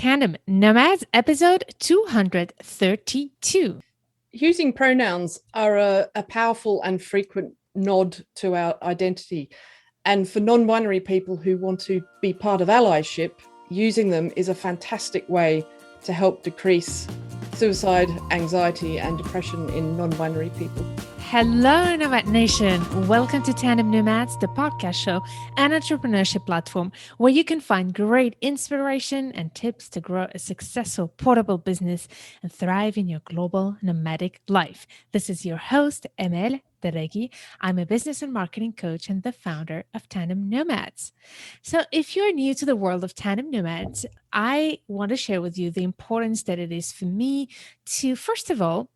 Tandem Nomads, episode 232. Using pronouns are a powerful and frequent nod to our identity. And for non-binary people who want to be part of allyship, using them is a fantastic way to help decrease suicide, anxiety, and depression in non-binary people. Hello, Nomad Nation. Welcome to Tandem Nomads, the podcast show and entrepreneurship platform where you can find great inspiration and tips to grow a successful portable business and thrive in your global nomadic life. This is your host, Emel Deregi. I'm a business and marketing coach and the founder of Tandem Nomads. So if you're new to the world of Tandem Nomads, I want to share with you the importance that it is for me to, first of all,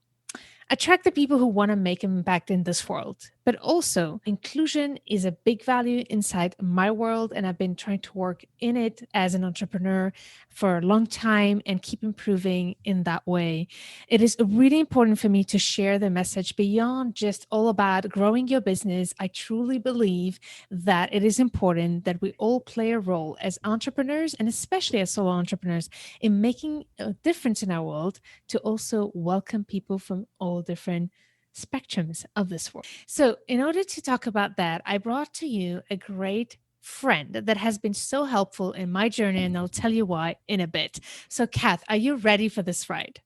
attract the people who want to make an impact in this world. But also, inclusion is a big value inside my world, and I've been trying to work in it as an entrepreneur for a long time and keep improving in that way. It is really important for me to share the message beyond just all about growing your business. I truly believe that it is important that we all play a role as entrepreneurs, and especially as solo entrepreneurs, in making a difference in our world, to also welcome people from all different spectrums of this world. So in order to talk about that, I brought to you a great friend that has been so helpful in my journey, and I'll tell you why in a bit. So Cath, are you ready for this ride?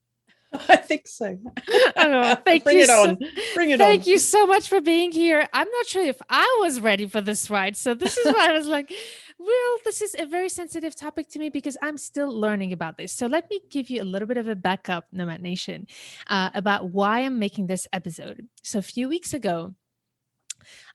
I think so. Oh, thank Bring you it on. Bring it on. Thank you so much for being here. I'm not sure if I was ready for this ride. So this is why I was like, well, this is a very sensitive topic to me because I'm still learning about this. So let me give you a little bit of a backup, Nomad Nation, about why I'm making this episode. So a few weeks ago,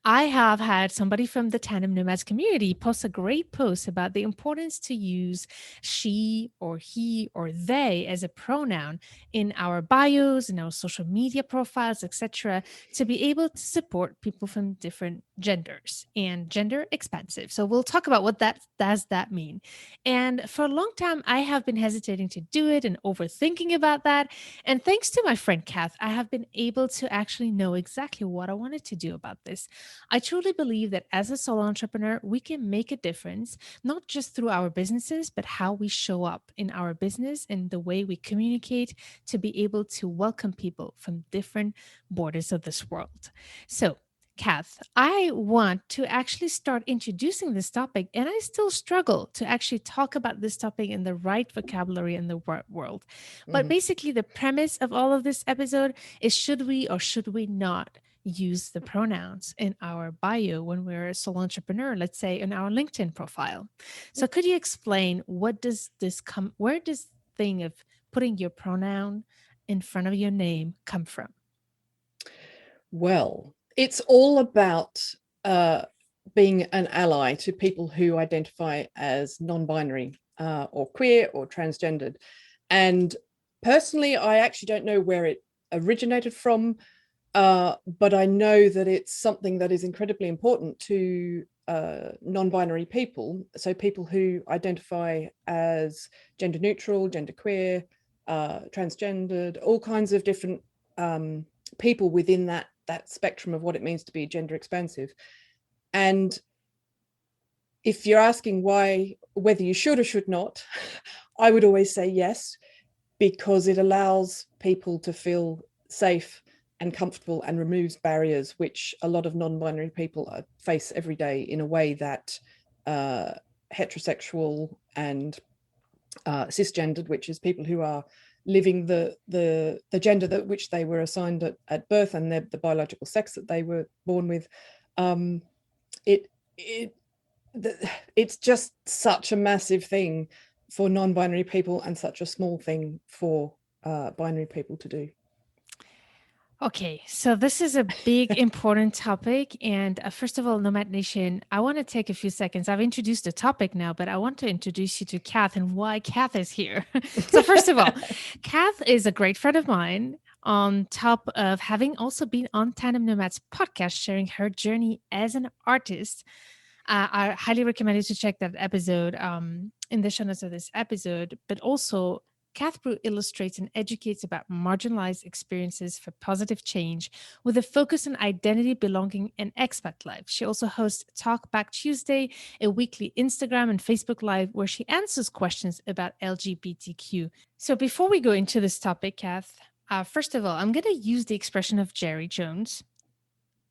I have had somebody from the Tandem Nomads community post a great post about the importance to use she or he or they as a pronoun in our bios, in our social media profiles, etc., to be able to support people from different genders and gender expansive. So we'll talk about what that does that mean. And for a long time, I have been hesitating to do it and overthinking about that. And thanks to my friend Cath, I have been able to actually know exactly what I wanted to do about this. I truly believe that as a solo entrepreneur, we can make a difference, not just through our businesses, but how we show up in our business and the way we communicate to be able to welcome people from different borders of this world. So, Cath, I want to actually start introducing this topic, and I still struggle to actually talk about this topic in the right vocabulary in the world. But basically, the premise of all of this episode is, should we or should we not use the pronouns in our bio when we're a solo entrepreneur, let's say in our LinkedIn profile? So could you explain, what does this come, where does thing of putting your pronoun in front of your name come from? Well, it's all about being an ally to people who identify as non-binary or queer or transgendered. And personally, I actually don't know where it originated from, but I know that it's something that is incredibly important to non-binary people. So people who identify as gender neutral, gender queer, transgendered, all kinds of different people within that spectrum of what it means to be gender expansive. And if you're asking whether you should or should not, I would always say yes, because it allows people to feel safe and comfortable and removes barriers which a lot of non-binary people face every day in a way that heterosexual and cisgendered, which is people who are living the gender that which they were assigned at birth and the biological sex that they were born with, it's just such a massive thing for non-binary people and such a small thing for binary people to do. Okay, so this is a big, important topic. And first of all, Nomad Nation, I want to take a few seconds. I've introduced the topic now, but I want to introduce you to Cath and why Cath is here. So first of all, Cath is a great friend of mine, on top of having also been on Tandem Nomads podcast, sharing her journey as an artist. I highly recommend you to check that episode in the show notes of this episode, but also Cath Brew illustrates and educates about marginalized experiences for positive change with a focus on identity, belonging, and expat life. She also hosts Talk Back Tuesday, a weekly Instagram and Facebook Live where she answers questions about LGBTQ. So before we go into this topic, Cath, first of all, I'm going to use the expression of Jerry Jones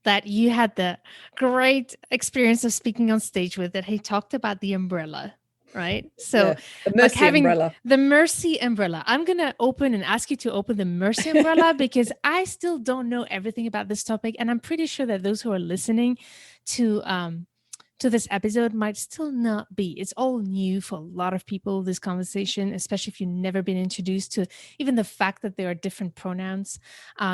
that you had the great experience of speaking on stage with, that he talked about the umbrella, right? So the like mercy having umbrella. the mercy umbrella. I'm going to open and ask you to open the mercy umbrella because I still don't know everything about this topic. And I'm pretty sure that those who are listening to this episode might still not be. It's all new for a lot of people, this conversation, especially if you've never been introduced to even the fact that there are different pronouns.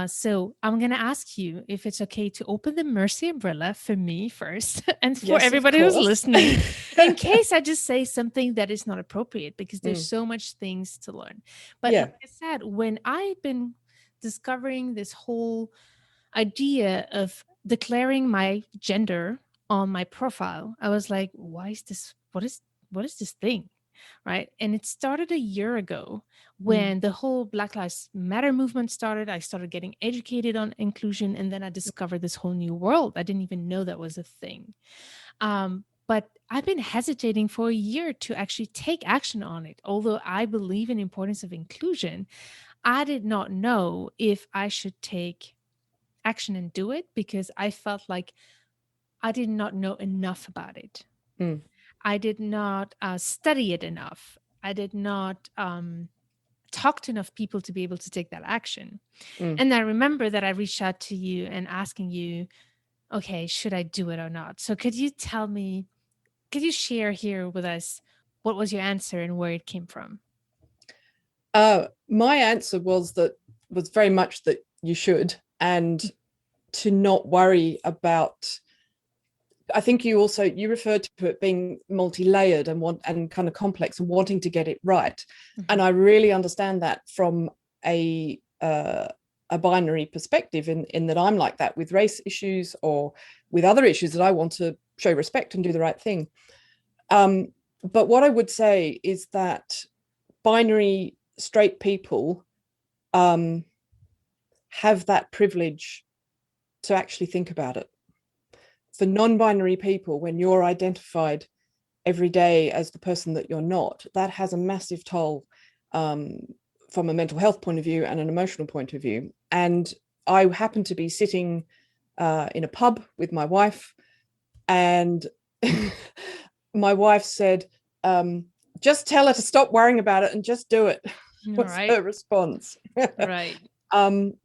So I'm going to ask you if it's okay to open the mercy umbrella for me first and for Yes, of everybody who's course. listening, in case I just say something that is not appropriate, because there's so much things to learn. But like I said, when I've been discovering this whole idea of declaring my gender on my profile, I was like, why is this? What is this thing? Right. And it started a year ago when the whole Black Lives Matter movement started. I started getting educated on inclusion, and then I discovered this whole new world. I didn't even know that was a thing. But I've been hesitating for a year to actually take action on it. Although I believe in the importance of inclusion, I did not know if I should take action and do it because I felt like I did not know enough about it. I did not study it enough. I did not talk to enough people to be able to take that action. And I remember that I reached out to you and asking you, okay, should I do it or not? So could you tell me, could you share here with us what was your answer and where it came from? My answer was very much that you should, and to not worry about. I think you referred to it being multi-layered and kind of complex and wanting to get it right. And I really understand that from a binary perspective, in that I'm like that with race issues or with other issues that I want to show respect and do the right thing. But what I would say is that binary straight people have that privilege to actually think about it. For non-binary people, when you're identified every day as the person that you're not, that has a massive toll from a mental health point of view and an emotional point of view. And I happened to be sitting in a pub with my wife, and my wife said, just tell her to stop worrying about it and just do it. Was her response. Right.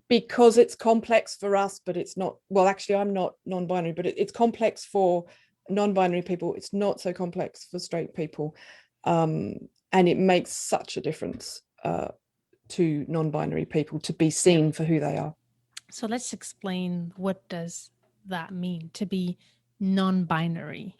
Because it's complex for us, but it's not. Well, actually, I'm not non-binary, but it's complex for non-binary people. It's not so complex for straight people, and it makes such a difference to non-binary people to be seen for who they are. So let's explain, what does that mean to be non-binary?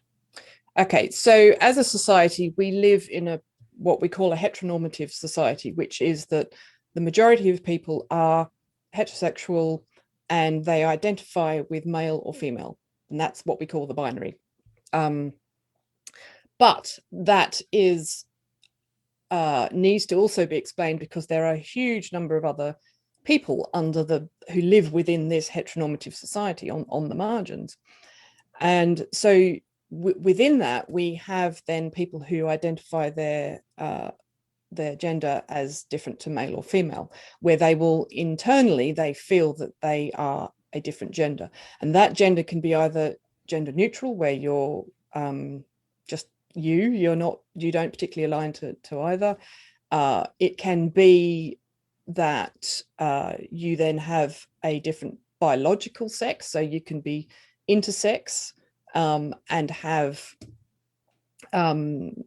Okay, so as a society, we live in what we call a heteronormative society, which is that the majority of people are heterosexual and they identify with male or female, and that's what we call the binary. But that is needs to also be explained because there are a huge number of other people who live within this heteronormative society on the margins. And so within that, we have then people who identify their gender as different to male or female, where they feel that they are a different gender. And that gender can be either gender neutral, where you're just you don't particularly align to either. It can be that you then have a different biological sex, so you can be intersex and have when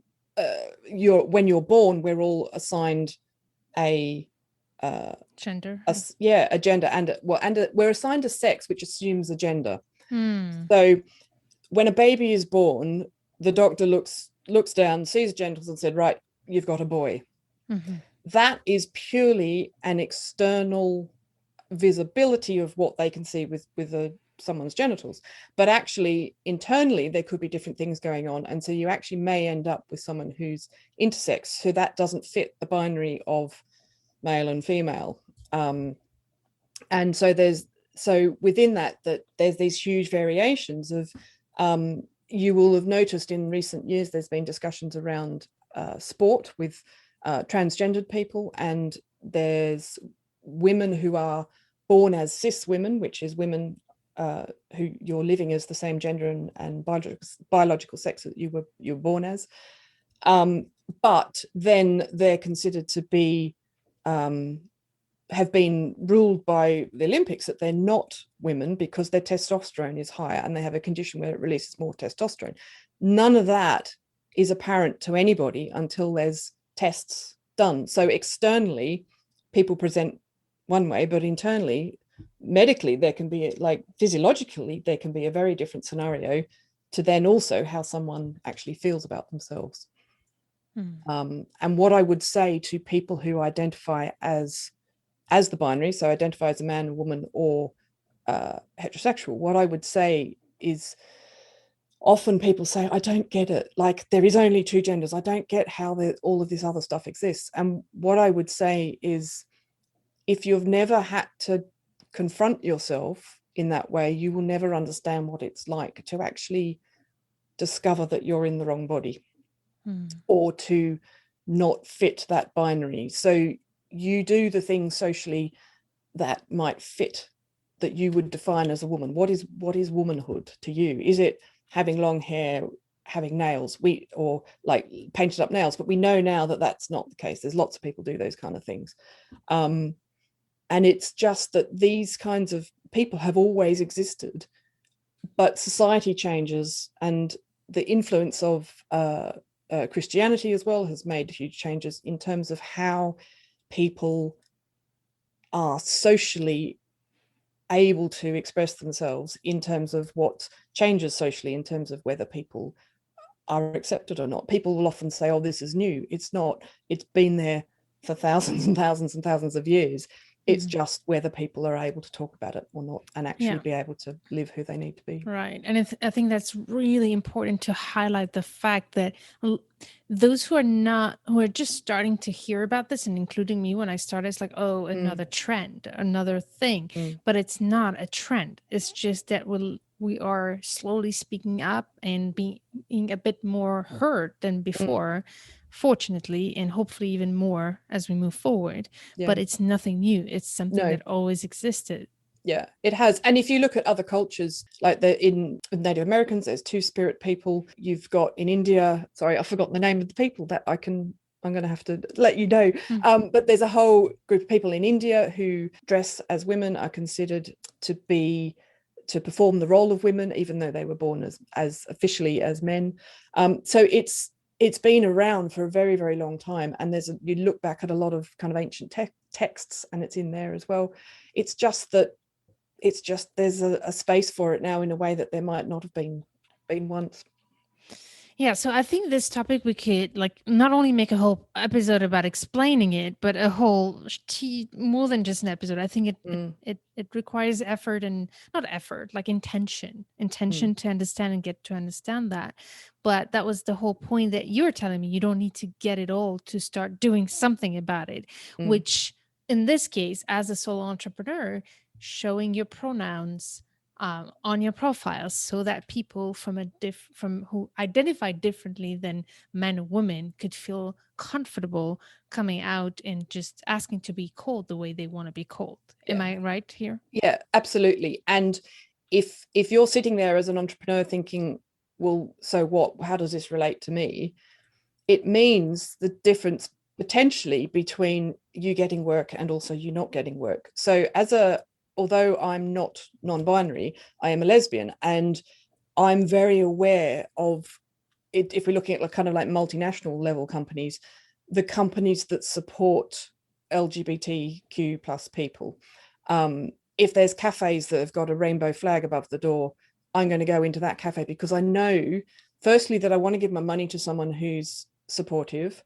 you're born, we're all assigned a gender. A gender, and we're assigned a sex, which assumes a gender. Hmm. So when a baby is born, the doctor looks down, sees genitals, and said, right, you've got a boy. Mm-hmm. That is purely an external visibility of what they can see with someone's genitals, but actually internally there could be different things going on, and so you actually may end up with someone who's intersex, so that doesn't fit the binary of male and female. And so within that there's these huge variations of you will have noticed in recent years there's been discussions around sport with transgendered people, and there's women who are born as cis women, which is women who you're living as the same gender and biological sex that you were born as, but then they're considered to be have been ruled by the Olympics that they're not women because their testosterone is higher and they have a condition where it releases more testosterone. None of that is apparent to anybody until there's tests done. So externally, people present one way, but internally, medically, there can be, like physiologically, there can be a very different scenario to then also how someone actually feels about themselves. And what I would say to people who identify as the binary, so identify as a man, woman, or heterosexual, what I would say is, often people say, I don't get it, like there is only two genders, I don't get how all of this other stuff exists. And what I would say is, if you've never had to confront yourself in that way, you will never understand what it's like to actually discover that you're in the wrong body or to not fit that binary. So you do the things socially that might fit, that you would define as a woman. What is womanhood to you? Is it having long hair, having nails, or like painted up nails? But we know now that that's not the case. There's lots of people do those kind of things. And it's just that these kinds of people have always existed, but society changes, and the influence of Christianity as well has made huge changes in terms of how people are socially able to express themselves, in terms of what changes socially, in terms of whether people are accepted or not. People will often say, oh, this is new. It's not. It's been there for thousands and thousands and thousands of years. It's just whether people are able to talk about it or not, and actually be able to live who they need to be. Right. And I think that's really important to highlight the fact that those who are just starting to hear about this, and including me when I started, it's like, oh, another trend, another thing. But it's not a trend. It's just that we are slowly speaking up and being a bit more heard than before, fortunately, and hopefully even more as we move forward. But it's nothing new. It's something that always existed. Yeah, it has. And if you look at other cultures, like in Native Americans, there's two-spirit people. You've got in India, sorry, I've forgotten the name of the people that I'm going to have to let you know. But there's a whole group of people in India who dress as women, are considered to perform the role of women, even though they were born as officially as men. So it's been around for a very, very long time. And you look back at a lot of kind of ancient texts, and it's in there as well. It's just there's a space for it now in a way that there might not have been once. Yeah, so I think this topic we could not only make a whole episode about explaining it, but a whole more than just an episode. I think it requires effort, and not effort, like intention to understand and get to understand that. But that was the whole point that you were telling me. You don't need to get it all to start doing something about it, which in this case, as a solo entrepreneur, showing your pronouns on your profile, so that people from who identify differently than men and women could feel comfortable coming out and just asking to be called the way they want to be called. Am I right here? Yeah, absolutely. And if you're sitting there as an entrepreneur thinking, well, so what? How does this relate to me? It means the difference potentially between you getting work and also you not getting work. So although I'm not non-binary, I am a lesbian, and I'm very aware of it. If we're looking at kind of like multinational level companies, the companies that support LGBTQ plus people, if there's cafes that have got a rainbow flag above the door, I'm going to go into that cafe because I know, firstly, that I want to give my money to someone who's supportive.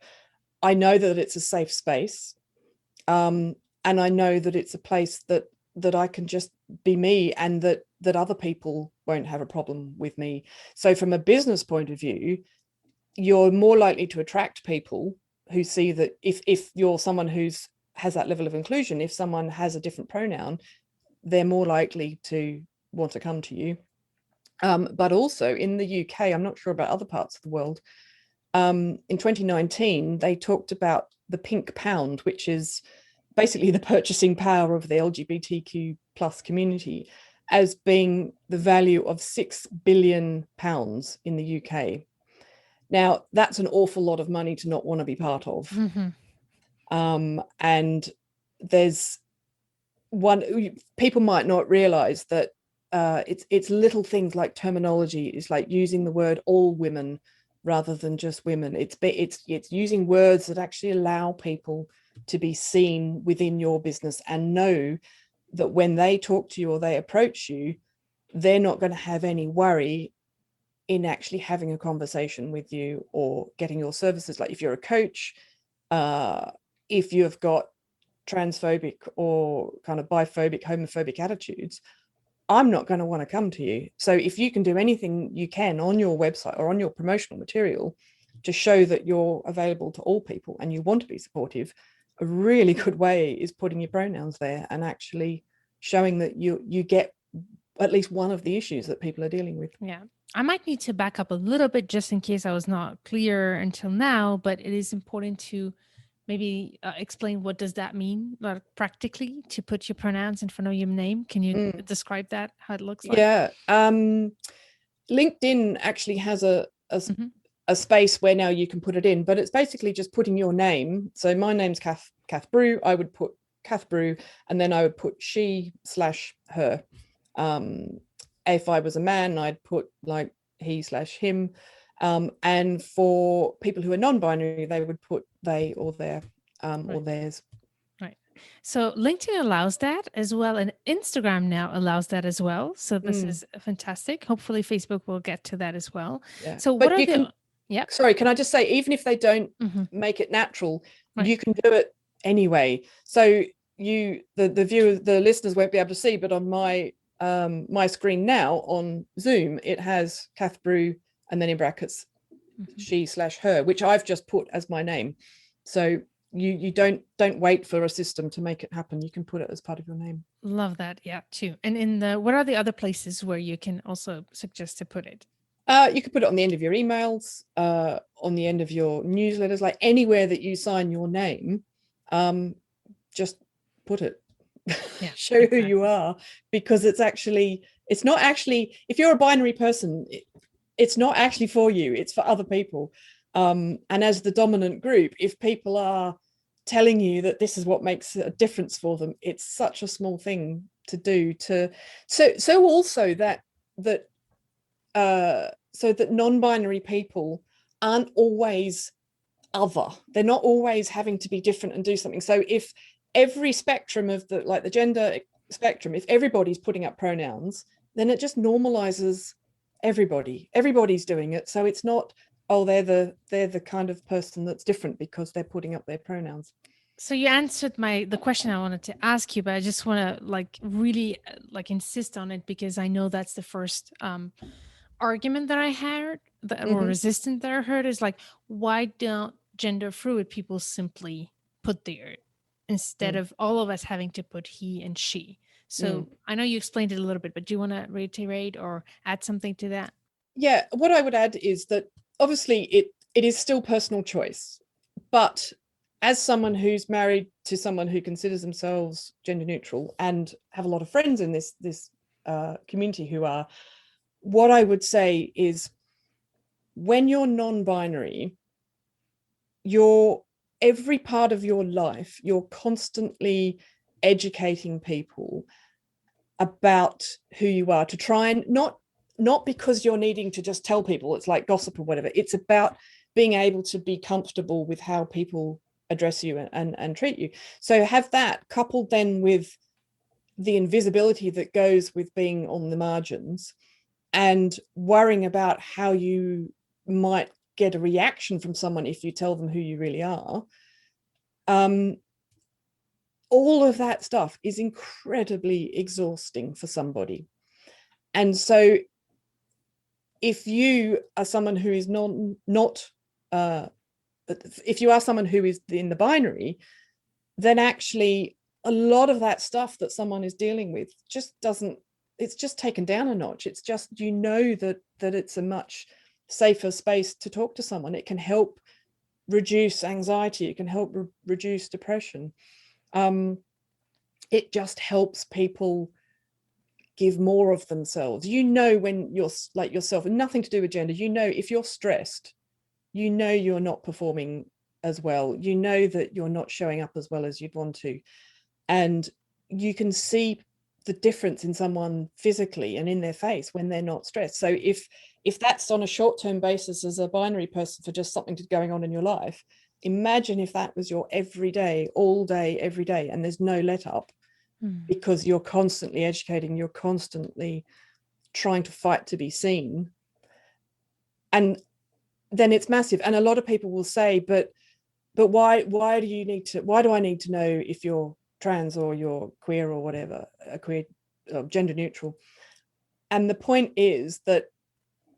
I know that it's a safe space. And I know that it's a place that that I can just be me, and that other people won't have a problem with me. So from a business point of view, you're more likely to attract people who see that if you're someone who's has that level of inclusion, if someone has a different pronoun, they're more likely to want to come to you. But also in the UK, I'm not sure about other parts of the world, in 2019, they talked about the pink pound, which is basically the purchasing power of the LGBTQ plus community, as being the value of £6 billion in the UK. Now, that's an awful lot of money to not want to be part of. Mm-hmm. And there's people might not realize that it's little things like terminology. It's like using the word all women rather than just women. It's using words that actually allow people to be seen within your business and know that when they talk to you or they approach you, they're not going to have any worry in actually having a conversation with you or getting your services. Like if you're a coach, if you've got transphobic or kind of biphobic, homophobic attitudes, I'm not going to want to come to you. So if you can do anything you can on your website or on your promotional material to show that you're available to all people and you want to be supportive, a really good way is putting your pronouns there and actually showing that you get at least one of the issues that people are dealing with. Yeah. I might need to back up a little bit just in case I was not clear until now, but it is important to maybe explain what does that mean, like practically, to put your pronouns in front of your name. Can you describe that, how it looks like? Yeah. LinkedIn actually has Mm-hmm. a space where now you can put it in, but it's basically just putting your name. So my name's Cath Brew. I would put Cath Brew, and then I would put she/her. If I was a man, I'd put like he/him. And for people who are non-binary, they would put they or their or theirs. Right. So LinkedIn allows that as well, and Instagram now allows that as well. So this is fantastic. Hopefully Facebook will get to that as well. Yeah. So what But are you the can, Yep. sorry, can I just say, even if they don't Mm-hmm. make it natural, Right. you can do it anyway. So the listeners won't be able to see, but on my screen now on Zoom, it has Cath Brew and then in brackets she/her, which I've just put as my name. So you don't wait for a system to make it happen. You can put it as part of your name. Love that. Yeah, too. And what are the other places where you can also suggest to put it? You could put it on the end of your emails, on the end of your newsletters, like anywhere that you sign your name, just put it. Yeah, Show exactly. who you are, because it's not actually, if you're a binary person, it's not actually for you, it's for other people. And as the dominant group, if people are telling you that this is what makes a difference for them, it's such a small thing to do to so also that so that non-binary people aren't always other. They're not always having to be different and do something. So if every spectrum of the gender spectrum, if everybody's putting up pronouns, then it just normalizes everybody's doing it. So it's not, oh, they're the kind of person that's different because they're putting up their pronouns. So you answered the question I wanted to ask you, but I just want to really insist on it, because I know that's the first argument that I heard, or resistance that I heard, is like, why don't gender fluid people simply put there instead of all of us having to put he and she? So I know you explained it a little bit, but do you want to reiterate or add something to that? Yeah, what I would add is that obviously it is still personal choice, but as someone who's married to someone who considers themselves gender neutral and have a lot of friends in this community who are, what I would say is, when you're non-binary, every part of your life, you're constantly educating people about who you are, to try and not because you're needing to just tell people, it's like gossip or whatever. It's about being able to be comfortable with how people address you and treat you. So have that coupled then with the invisibility that goes with being on the margins and worrying about how you might get a reaction from someone if you tell them who you really are. all of that stuff is incredibly exhausting for somebody. And so if you are someone who is not if you are someone who is in the binary, then actually a lot of that stuff that someone is dealing with just doesn't, it's just taken down a notch. It's just, you know, that it's a much safer space to talk to someone. It can help reduce anxiety. It can help reduce depression. It just helps people give more of themselves. You know, when you're like yourself, and nothing to do with gender, you know, if you're stressed, you know you're not performing as well. You know that you're not showing up as well as you'd want to. And you can see the difference in someone physically and in their face when they're not stressed. So if that's on a short-term basis as a binary person for just something going on in your life, imagine if that was your everyday, all day, every day, and there's no let up because you're constantly educating, you're constantly trying to fight to be seen. And then it's massive. And a lot of people will say, but why do I need to know if you're trans or you're queer or whatever, queer, gender neutral? And the point is that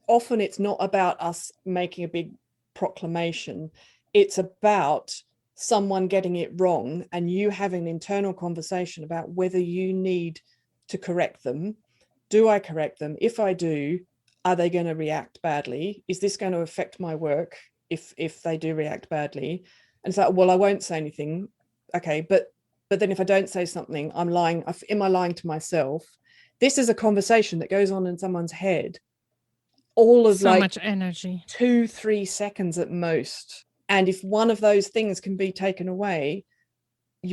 often it's not about us making a big proclamation. It's about someone getting it wrong and you having an internal conversation about whether you need to correct them. Do I correct them? If I do, are they going to react badly? Is this going to affect my work if they do react badly? And it's like, well, I won't say anything. Okay, but then if I don't say something, I'm lying. Am I lying to myself? This is a conversation that goes on in someone's head all of so like much energy, 2-3 seconds at most. And if one of those things can be taken away, if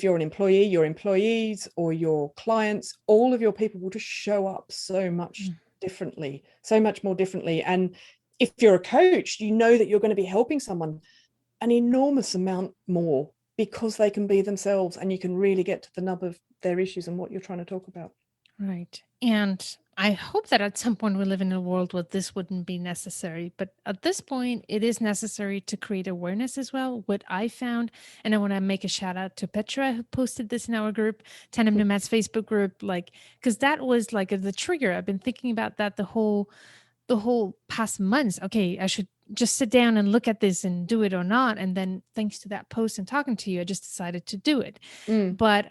you're an employee, your employees or your clients, all of your people will just show up so much differently, so much more differently. And if you're a coach, you know that you're going to be helping someone an enormous amount more because they can be themselves and you can really get to the nub of their issues and what you're trying to talk about. right? And I hope that at some point we live in a world where this wouldn't be necessary. But at this point, it is necessary to create awareness as well. What I found, and I want to make a shout out to Petra who posted this in our group, Tandem Nomads Facebook group, like, because that was like the trigger. I've been thinking about that the whole past months. Okay, I should just sit down and look at this and do it or not. And then thanks to that post and talking to you, I just decided to do it. But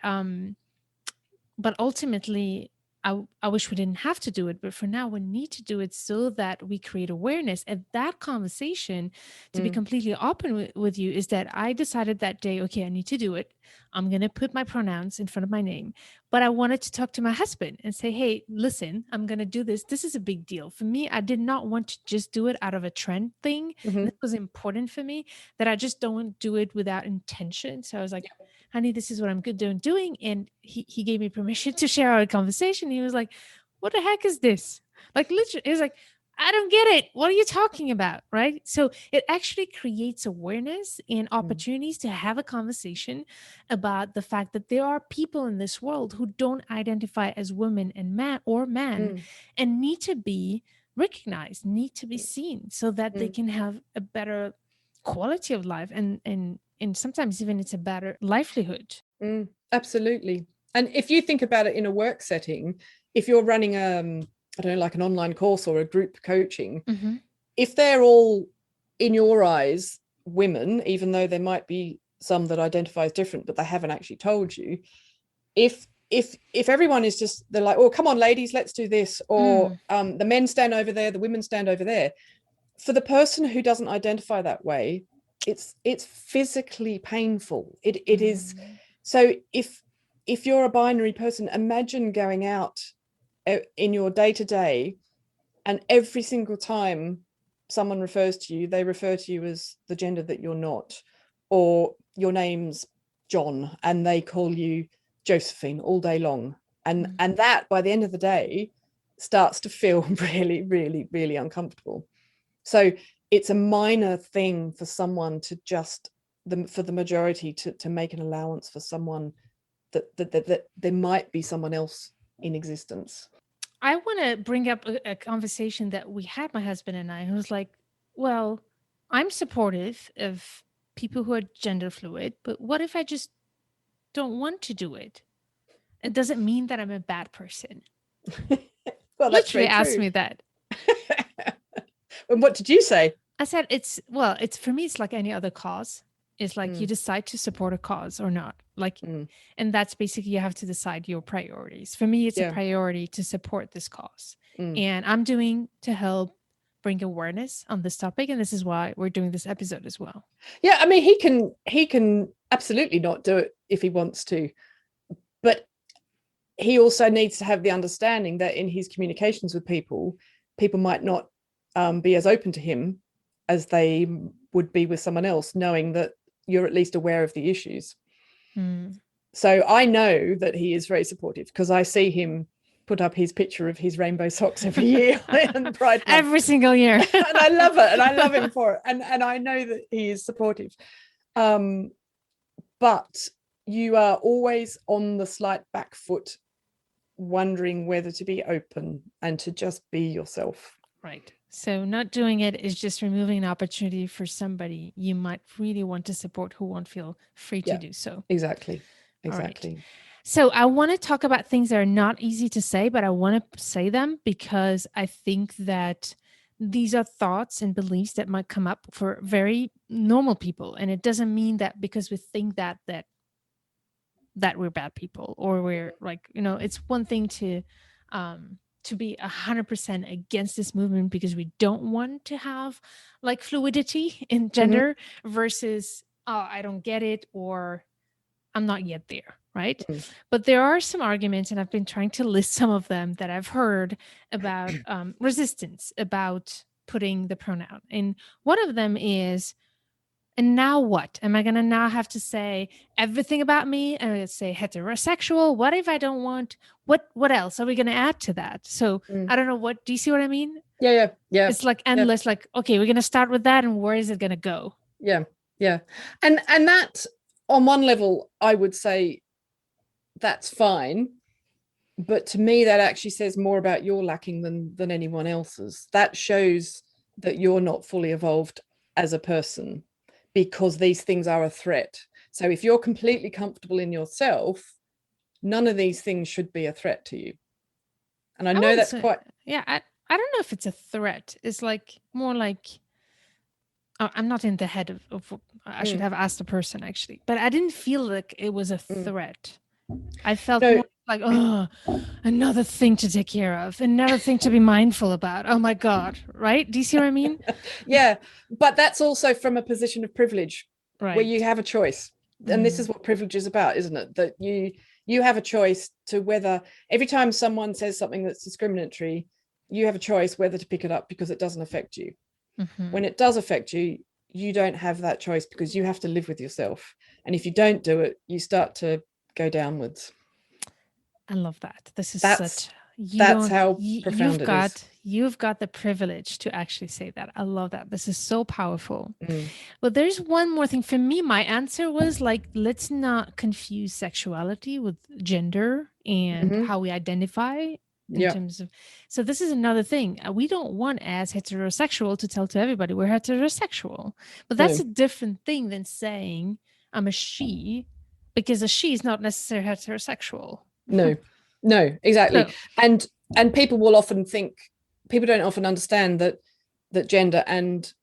ultimately, I wish we didn't have to do it, but for now we need to do it so that we create awareness. And that conversation, to be completely open with you, is that I decided that day, okay, I need to do it. I'm going to put my pronouns in front of my name, but I wanted to talk to my husband and say, hey, listen, I'm going to do this. This is a big deal for me. I did not want to just do it out of a trend thing. And it was important for me that I just don't do it without intention. So I was like, honey, this is what I'm good doing. And he gave me permission to share our conversation. He was like, what the heck is this? Like, literally, he was like, I don't get it. What are you talking about? Right. So it actually creates awareness and opportunities to have a conversation about the fact that there are people in this world who don't identify as women and man and need to be recognized, need to be seen so that they can have a better quality of life and sometimes even it's a better livelihood. Absolutely. And if you think about it in a work setting, if you're running I don't know, like an online course or a group coaching, if they're all, in your eyes, women, even though there might be some that identify as different, but they haven't actually told you, if everyone is just, they're like, oh, come on, ladies, let's do this, or the men stand over there, the women stand over there. For the person who doesn't identify that way, it's physically painful. It is. So if you're a binary person, imagine going out in your day-to-day and every single time someone refers to you, they refer to you as the gender that you're not, or your name's John and they call you Josephine all day long. And that, by the end of the day, starts to feel really, really, really uncomfortable. So it's a minor thing for someone to just, for the majority to make an allowance for someone that there might be someone else in existence. I want to bring up a conversation that we had, my husband and I, who was like, well, I'm supportive of people who are gender fluid, but what if I just don't want to do it, it doesn't mean that I'm a bad person. Well, that's Literally very asked true. me that. And what did you say? I said, it's for me, it's like any other cause. It's like you Mm, decide to support a cause or not. Like, mm, and that's basically you have to decide your priorities. For me, it's a yeah. priority to support this cause. Mm. And I'm doing to help bring awareness on this topic. And this is why we're doing this episode as well. Yeah, I mean, he can absolutely not do it if he wants to, but he also needs to have the understanding that in his communications with people, people might not be as open to him as they would be with someone else, knowing that you're at least aware of the issues. Mm. So I know that he is very supportive because I see him put up his picture of his rainbow socks every year in Pride Month. Every single year. And I love it, and I love him for it, and I know that he is supportive. But you are always on the slight back foot, wondering whether to be open and to just be yourself. Right. So not doing it is just removing an opportunity for somebody you might really want to support who won't feel free to Yeah, do so. exactly. All right. Exactly. So I want to talk about things that are not easy to say, but I want to say them because I think that these are thoughts and beliefs that might come up for very normal people. And it doesn't mean that because we think that we're bad people or we're like, it's one thing to be 100% against this movement because we don't want to have like fluidity in Mhm. gender versus, oh, I don't get it, or I'm not yet there, right? Mm. But there are some arguments, and I've been trying to list some of them that I've heard about resistance about putting the pronoun. And one of them is, and now what? Am I going to now have to say everything about me? I'm going to say heterosexual. What if I don't want? What else are we going to add to that? So Mm. I don't know. What do you see what I mean? Yeah. It's like Yeah. endless. Like, okay, we're going to start with that, and where is it going to go? Yeah. Yeah. And that, on one level, I would say that's fine. But to me, that actually says more about your lacking than anyone else's. That shows that you're not fully evolved as a person, because these things are a threat. So if you're completely comfortable in yourself, none of these things should be a threat to you. And I I know wouldn't that's say. quite. Yeah, I don't know if it's a threat. It's like more like, oh, I'm not in the head of I should Mm, have asked the person actually, but I didn't feel like it was a mm. threat. I felt No. more like, oh, another thing to take care of, another thing to be mindful about. Oh my God, right? Do you see what I mean? Yeah, but that's also from a position of privilege where you Right. have a choice. And this Mm. is what privilege is about, isn't it? That you have a choice to whether, every time someone says something that's discriminatory, you have a choice whether to pick it up because it doesn't affect you. Mm-hmm. When it does affect you, you don't have that choice because you have to live with yourself. And if you don't do it, you start to go downwards. I love that. This is That's such you that's don't how you, profound it is. you've got the privilege to actually say that. I love that. This is so powerful. Mm. But there's one more thing for me. My answer was like, let's not confuse sexuality with gender and Mm-hmm. how we identify in Yeah. terms of. So this is another thing. We don't want as heterosexual to tell to everybody we're heterosexual, but that's No. a different thing than saying I'm a she, because a she is not necessarily heterosexual. No, no, exactly. So And people will often think, people don't often understand that gender and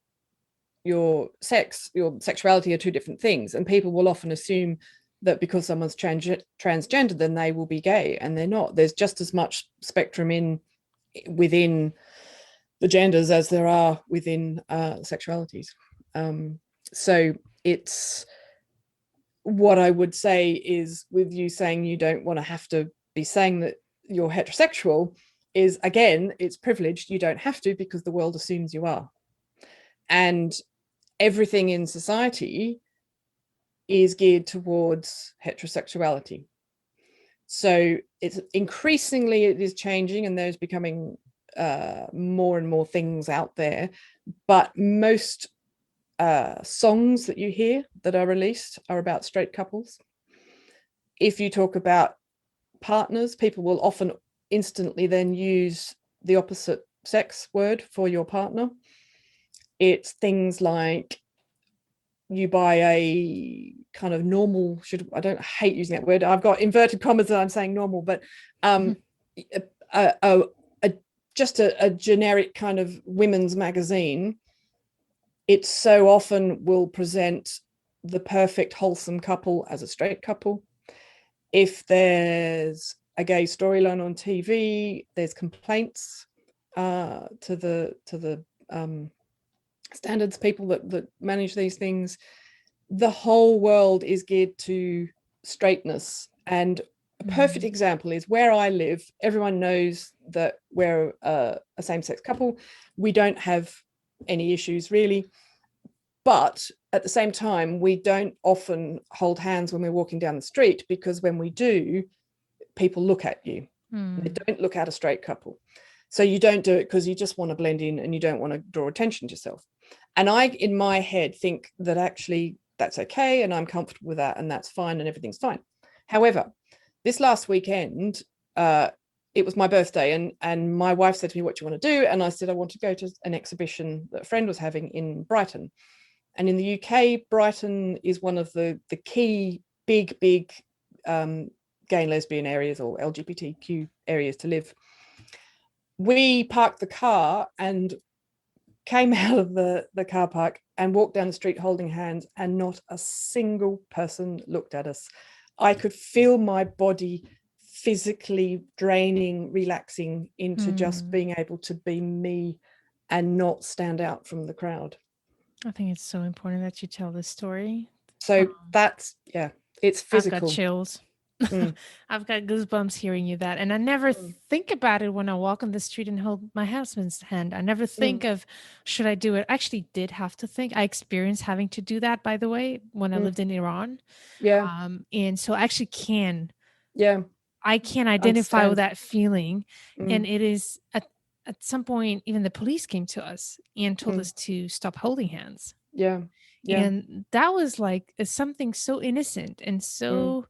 your sex, your sexuality, are two different things. And people will often assume that because someone's transgender, then they will be gay, and they're not. There's just as much spectrum within the genders as there are within sexualities. So it's, what I would say is, with you saying you don't want to have to be saying that you're heterosexual, is, again, it's privileged. You don't have to, because the world assumes you are. And everything in society is geared towards heterosexuality. So it's increasingly, it is changing, and there's becoming more and more things out there. But most songs that you hear that are released are about straight couples. If you talk about partners, people will often instantly then use the opposite sex word for your partner. It's things like you buy a kind of normal, I don't hate using that word, I've got inverted commas that I'm saying normal, but a, a, a just a generic kind of women's magazine, it so often will present the perfect wholesome couple as a straight couple. If there's a gay storyline on TV, there's complaints to the standards people that manage these things. The whole world is geared to straightness. And a perfect example is where I live. Everyone knows that we're a same-sex couple. We don't have any issues really. But at the same time, we don't often hold hands when we're walking down the street, because when we do, people look at you. They don't look at a straight couple. So you don't do it because you just want to blend in and you don't want to draw attention to yourself. And I, in my head, think that actually that's okay and I'm comfortable with that and that's fine and everything's fine. However, this last weekend, it was my birthday, and my wife said to me, what do you want to do? And I said, I want to go to an exhibition that a friend was having in Brighton. And in the UK, Brighton is one of the key big gay and lesbian areas, or LGBTQ areas to live. We parked the car and came out of the car park and walked down the street holding hands, and not a single person looked at us. I could feel my body physically draining, relaxing into just being able to be me and not stand out from the crowd. I think it's so important that you tell this story. So that's, yeah, it's physical. I've got chills. I've got goosebumps hearing you that. And I never think about it when I walk on the street and hold my husband's hand. I never think of, should I do it? I actually did have to think. I experienced having to do that, by the way, when I lived in Iran. Yeah. And so I actually can. Yeah. I can identify with that feeling. And it is at some point, even the police came to us and told us to stop holding hands. Yeah. Yeah. And that was like something so innocent and so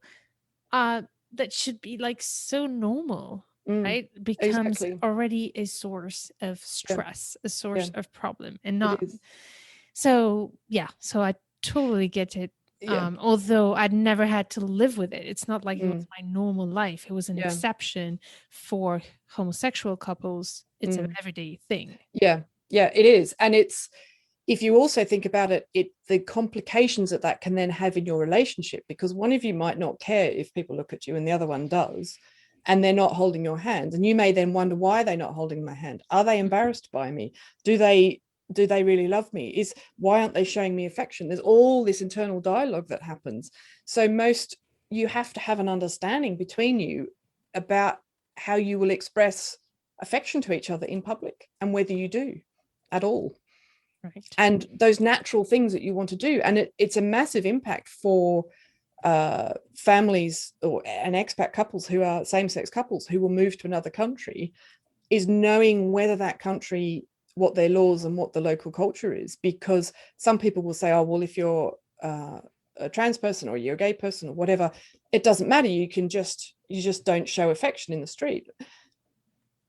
that should be like so normal, right? Becomes already a source of stress, a source of problem, and not so I totally get it. Although I'd never had to live with it. It's not like it was my normal life. It was an exception for homosexual couples. It's an everyday thing. Yeah, it is. And it's, if you also think about it, the complications that can then have in your relationship, because one of you might not care if people look at you and the other one does, and they're not holding your hand. And you may then wonder, why are they not holding my hand? Are they embarrassed by me? Do they really love me? Why aren't they showing me affection? There's all this internal dialogue that happens. So you have to have an understanding between you about how you will express affection to each other in public, and whether you do at all. Right. And those natural things that you want to do. And it's a massive impact for families and expat couples who are same-sex couples who will move to another country, is knowing whether that country, what their laws and what the local culture is. Because some people will say, oh, well, if you're a trans person or you're a gay person or whatever, it doesn't matter. You just don't show affection in the street.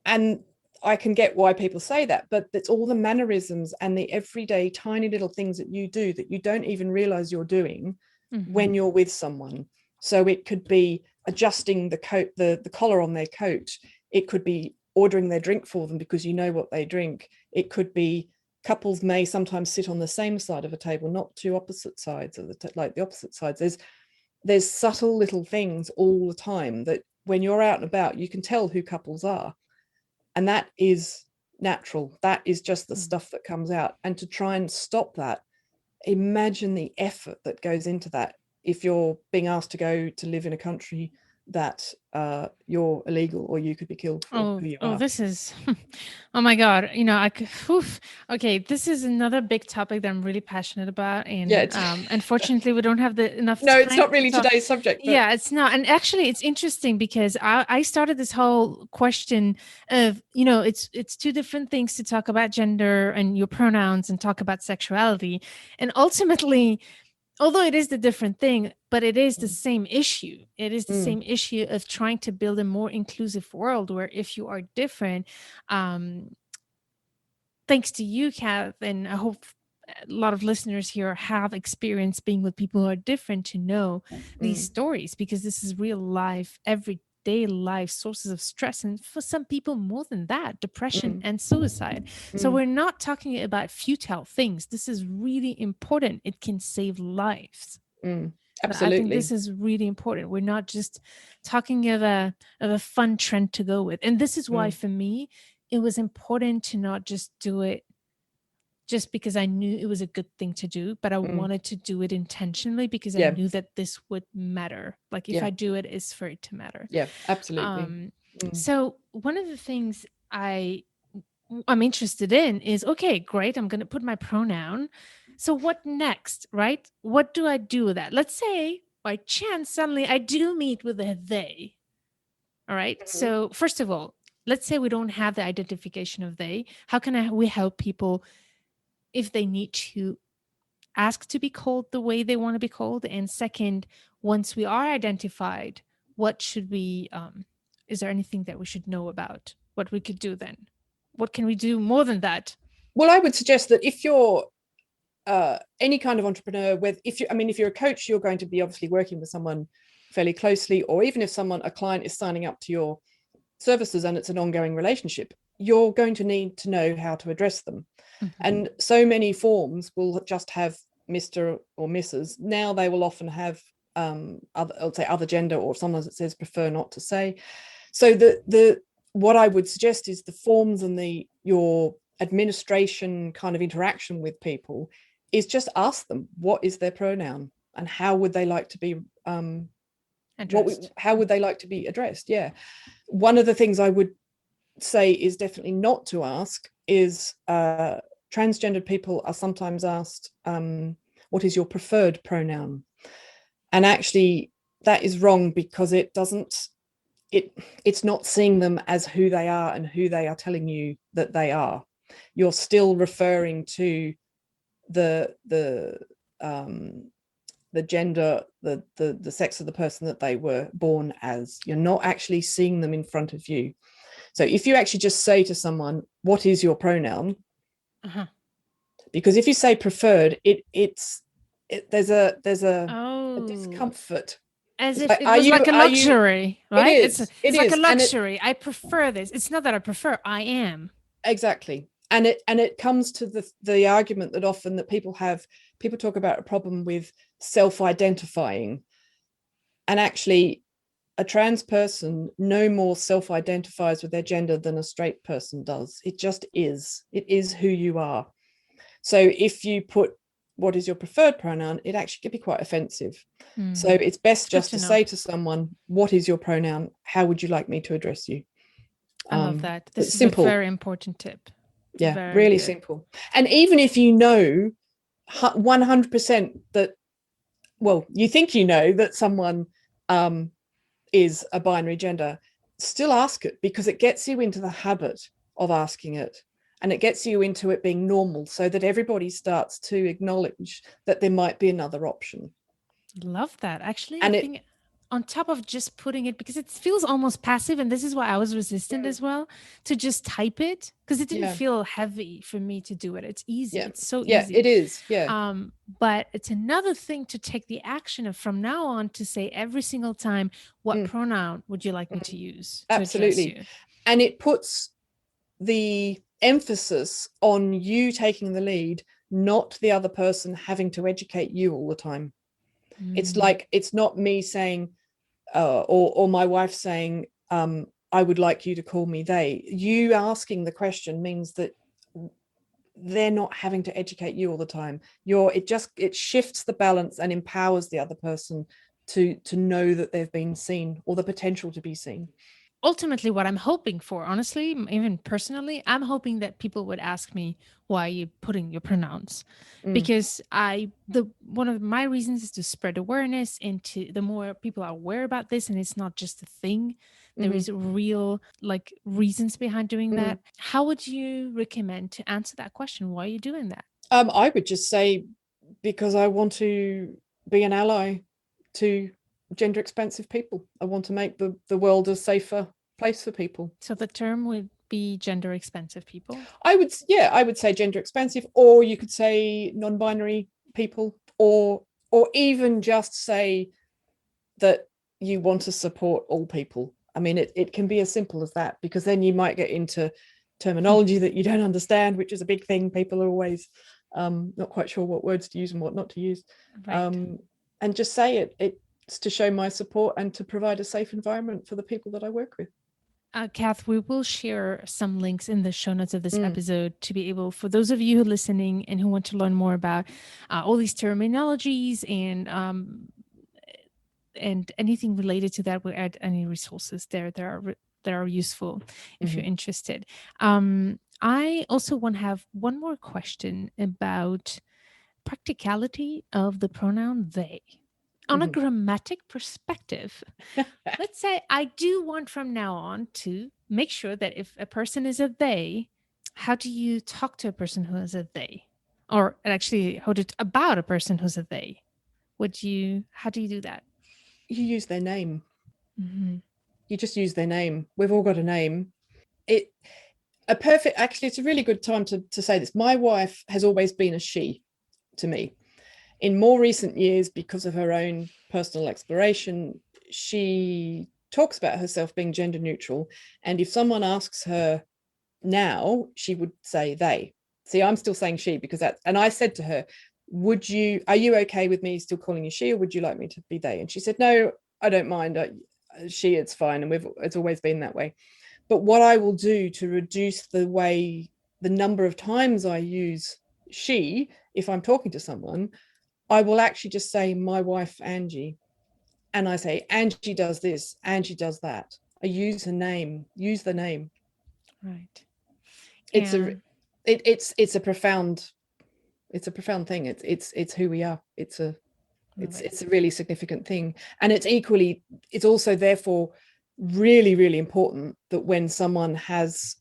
And I can get why people say that, but it's all the mannerisms and the everyday tiny little things that you do that you don't even realize you're doing when you're with someone. So it could be adjusting the coat, the collar on their coat. It could be ordering their drink for them because you know what they drink. It could be, couples may sometimes sit on the same side of a table, not two opposite sides of like the opposite sides. There's subtle little things all the time that when you're out and about, you can tell who couples are. And that is natural. That is just the stuff that comes out. And to try and stop that, imagine the effort that goes into that. If you're being asked to go to live in a country that you're illegal, or you could be killed for who you are. This is, oh my God. Okay, this is another big topic that I'm really passionate about. And unfortunately, we don't have enough time. It's not really today's subject. But yeah, it's not. And actually, it's interesting because I started this whole question of, it's two different things to talk about gender and your pronouns and talk about sexuality. And ultimately, although it is the different thing, but it is the same issue. It is the same issue of trying to build a more inclusive world where if you are different, thanks to you, Cath, and I hope a lot of listeners here have experience being with people who are different to know these stories, because this is real life, everyday life sources of stress. And for some people, more than that, depression and suicide. So we're not talking about futile things. This is really important. It can save lives. I think this Absolutely. is really important. We're not just talking of a fun trend to go with. And this is why for me, it was important to not just do it just because I knew it was a good thing to do, but I wanted to do it intentionally because I Yeah. knew that this would matter. Like if Yeah. I do it, it's for it to matter. Yeah, absolutely. So one of the things I'm interested in is, okay, great, I'm going to put my pronoun. So what next, right? What do I do with that? Let's say by chance suddenly I do meet with a they. All right. So first of all, let's say we don't have the identification of they. How can we help people if they need to ask to be called the way they want to be called? And second, once we are identified, what should we is there anything that we should know about what we could do then? What can we do more than that? Well, I would suggest that if you're any kind of entrepreneur, if you're a coach, you're going to be obviously working with someone fairly closely, or even if a client is signing up to your services and it's an ongoing relationship, you're going to need to know how to address them. And so many forms will just have Mr. or Mrs. Now they will often have other gender, or sometimes it says prefer not to say. So what I would suggest is the forms and your administration kind of interaction with people is just ask them what is their pronoun and how would they like to be how would they like to be addressed. Yeah, one of the things I would say is definitely not to ask is transgendered people are sometimes asked what is your preferred pronoun, and actually that is wrong because it's not seeing them as who they are and who they are telling you that they are. You're still referring to the gender, the sex of the person that they were born as. You're not actually seeing them in front of you. So if you actually just say to someone, what is your pronoun? Because if you say preferred, there's a discomfort. As it's if like, it was like a luxury, right? It is like a luxury. I prefer this. It's not that I prefer, I am. Exactly. And it comes to the argument that often that people talk about a problem with self-identifying, and actually a trans person no more self-identifies with their gender than a straight person does. It just is. It is who you are. So if you put what is your preferred pronoun, it actually could be quite offensive. So it's best just to say to someone, what is your pronoun? How would you like me to address you? I love that. This is simple. A very important tip. Yeah, very really good. Simple. And even if you know 100% that, well, you think you know that someone is a binary gender, still ask it, because it gets you into the habit of asking it, and it gets you into it being normal, so that everybody starts to acknowledge that there might be another option. Love that. Actually, and I think on top of just putting it, because it feels almost passive, and this is why I was resistant as well to just type it, because it didn't feel heavy for me to do it. It's easy. It's so easy. Yeah, it is. Yeah. But it's another thing to take the action of from now on to say every single time, what pronoun would you like me to use? Absolutely. To address you? And it puts the emphasis on you taking the lead, not the other person having to educate you all the time. It's like, it's not me saying, or my wife saying, I would like you to call me they. You asking the question means that they're not having to educate you all the time. It shifts the balance and empowers the other person to know that they've been seen, or the potential to be seen. Ultimately, what I'm hoping for, honestly, even personally, I'm hoping that people would ask me, why are you putting your pronouns? Because one of my reasons is to spread awareness, and the more people are aware about this, and it's not just a thing, there is real reasons behind doing that. How would you recommend to answer that question? Why are you doing that? I would just say, because I want to be an ally to gender expansive people. I want to make the world a safer place for people. So the term would be gender expansive people? I would say gender expansive, or you could say non-binary people, or even just say that you want to support all people. I mean, it can be as simple as that, because then you might get into terminology that you don't understand, which is a big thing. People are always not quite sure what words to use and what not to use. Right. And just say it. It's to show my support and to provide a safe environment for the people that I work with. Cath, we will share some links in the show notes of this episode to be able, for those of you who are listening and who want to learn more about all these terminologies and anything related to that, we'll add any resources there that are useful if you're interested. I also want to have one more question about practicality of the pronoun they. On a grammatic perspective, let's say I do want from now on to make sure that if a person is a they, how do you talk to a person who is a they? Or actually, about a person who's a they? How do you do that? You use their name. You just use their name. We've all got a name. Actually, it's a really good time to say this. My wife has always been a she to me. In more recent years, because of her own personal exploration, she talks about herself being gender neutral. And if someone asks her now, she would say they. See, I'm still saying she because and I said to her, are you okay with me still calling you she, or would you like me to be they? And she said, no, I don't mind. She, it's fine. And it's always been that way. But what I will do to reduce the number of times I use she, if I'm talking to someone, I will actually just say my wife, Angie. And I say, Angie does this, Angie does that. I use the name. Right. It's a profound thing. It's who we are. It's a really significant thing. And it's also therefore really, really important that when someone has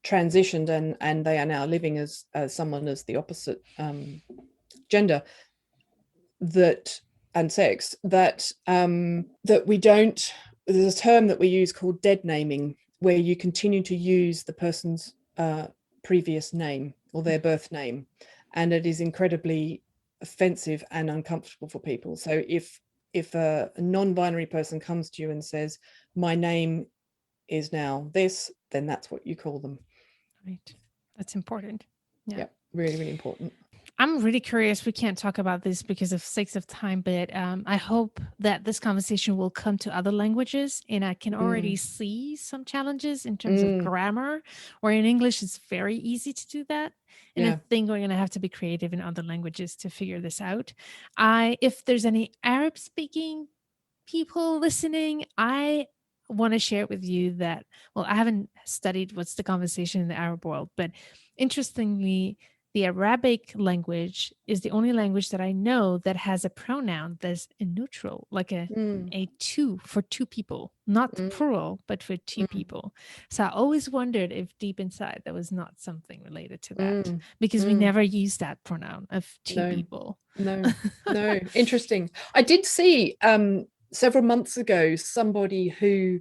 transitioned and they are now living as someone as the opposite gender and sex, that we don't, there's a term that we use called dead naming, where you continue to use the person's previous name or their birth name, and it is incredibly offensive and uncomfortable for people. So if a non-binary person comes to you and says my name is now this, then that's what you call them. Right. That's important. Yeah, really, really important. I'm really curious. We can't talk about this because of sakes of time, but I hope that this conversation will come to other languages. And I can already see some challenges in terms of grammar, where in English it's very easy to do that. And I think we're going to have to be creative in other languages to figure this out. If there's any Arab speaking people listening, I want to share with you that, well, I haven't studied what's the conversation in the Arab world, but interestingly, the Arabic language is the only language that I know that has a pronoun that's neutral, like a two for two people, not plural, but for two people. So I always wondered if deep inside there was not something related to that, because we never use that pronoun of two people. No. Interesting. I did see several months ago somebody who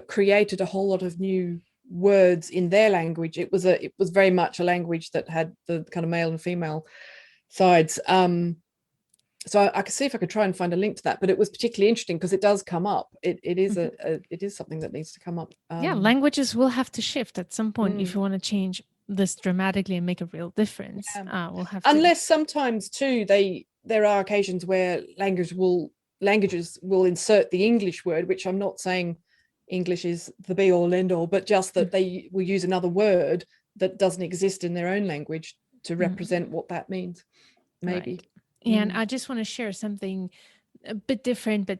created a whole lot of new words in their language. It was very much a language that had the kind of male and female sides. So I could see if I could try and find a link to that, but it was particularly interesting because it does come up. It is something that needs to come up. Languages will have to shift at some point if you want to change this dramatically and make a real difference. We'll have to. Unless sometimes too there are occasions where languages will insert the English word, which I'm not saying English is the be all end all, but just that they will use another word that doesn't exist in their own language to represent what that means, maybe. Right. And I just want to share something a bit different, but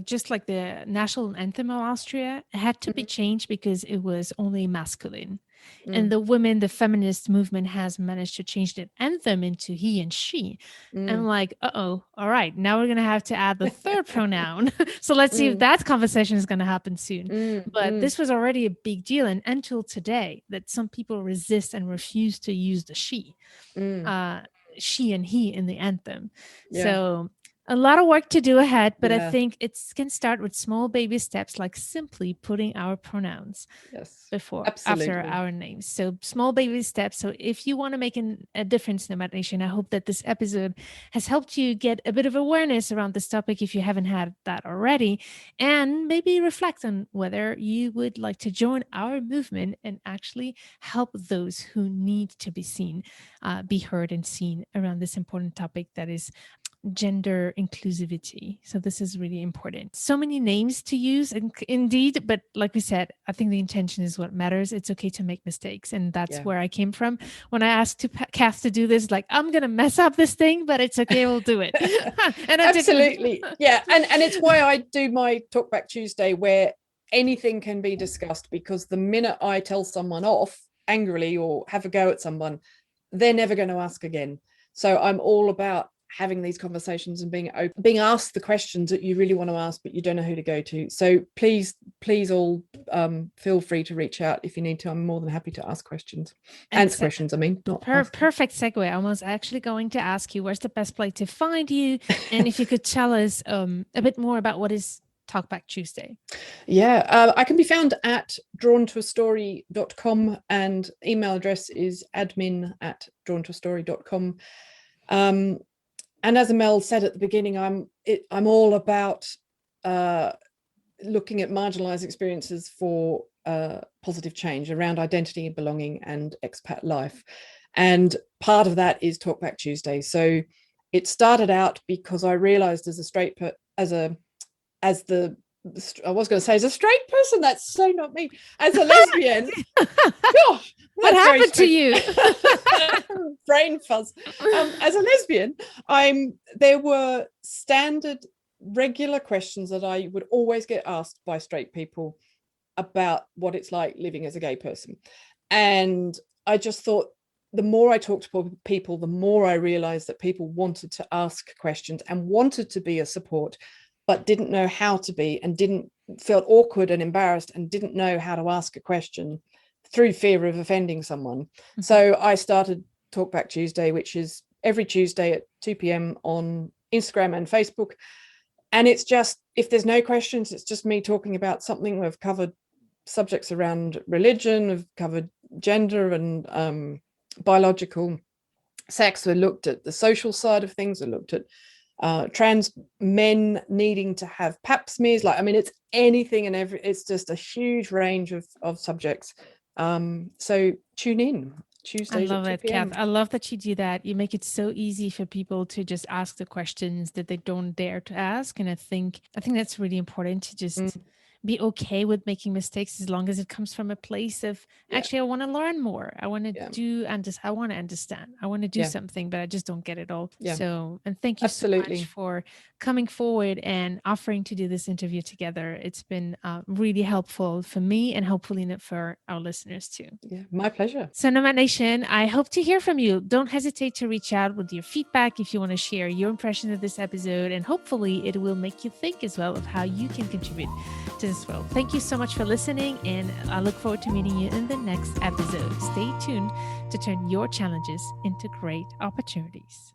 just like the national anthem of Austria had to be changed because it was only masculine. And the feminist movement has managed to change the anthem into he and she. And like, all right, now we're going to have to add the third pronoun. So let's see if that conversation is going to happen soon. But this was already a big deal. And until today, that some people resist and refuse to use the she and he in the anthem. So A lot of work to do ahead, but I Yeah. think it can start with small baby steps, like simply putting our pronouns Yes. after Absolutely. our names. So small baby steps. So if you want to make a difference, Nomad Nation, I hope that this episode has helped you get a bit of awareness around this topic if you haven't had that already, and maybe reflect on whether you would like to join our movement and actually help those who need to be seen, be heard and seen around this important topic that is gender inclusivity. So this is really important. So many names to use, indeed, but like we said, I think the intention is what matters. It's okay to make mistakes, and that's Yeah. where I came from when I asked Kath to do this. Like, I'm gonna mess up this thing, but it's okay, we'll do it. And I Absolutely. Yeah. And it's why I do my Talkback Tuesday, where anything can be discussed, because the minute I tell someone off angrily or have a go at someone, they're never going to ask again. So I'm all about having these conversations and being asked the questions that you really want to ask, but you don't know who to go to. So please all feel free to reach out if you need to. I'm more than happy to ask questions. Answer questions, I mean, not perfect segue. I was actually going to ask you, where's the best place to find you, and if you could tell us a bit more about what is Talkback Tuesday. Yeah, I can be found at drawntoastory.com, and email address is admin@drawntoastory.com. And as Amel said at the beginning, I'm all about looking at marginalized experiences for positive change around identity, belonging, and expat life. And part of that is Talkback Tuesday. So it started out because I realized as a straight I was going to say as a straight person, that's so not me, as a lesbian. Gosh, what happened to you? Brain fuzz. As a lesbian, there were standard regular questions that I would always get asked by straight people about what it's like living as a gay person. And I just thought, the more I talked to people, the more I realized that people wanted to ask questions and wanted to be a support, but didn't know how to be, and felt awkward and embarrassed and didn't know how to ask a question through fear of offending someone. Mm-hmm. So I started Talkback Tuesday, which is every Tuesday at 2 p.m. on Instagram and Facebook. And it's just, if there's no questions, it's just me talking about something. We've covered subjects around religion, we've covered gender and biological sex. We looked at the social side of things. We looked at trans men needing to have pap smears. It's anything and it's just a huge range of subjects. So tune in Tuesdays. I love at 2 it, p.m. Kath. I love that you do that. You make it so easy for people to just ask the questions that they don't dare to ask. And I think that's really important, to just be okay with making mistakes, as long as it comes from a place of actually, I want to learn more. I want to I want to understand. I want to do something, but I just don't get it all. So, and thank you so much for coming forward and offering to do this interview together. It's been really helpful for me, and hopefully for our listeners too. Yeah, my pleasure. So, Nomad Nation, I hope to hear from you. Don't hesitate to reach out with your feedback if you want to share your impression of this episode, and hopefully it will make you think as well of how you can contribute to this world. Thank you so much for listening, and I look forward to meeting you in the next episode. Stay tuned to turn your challenges into great opportunities.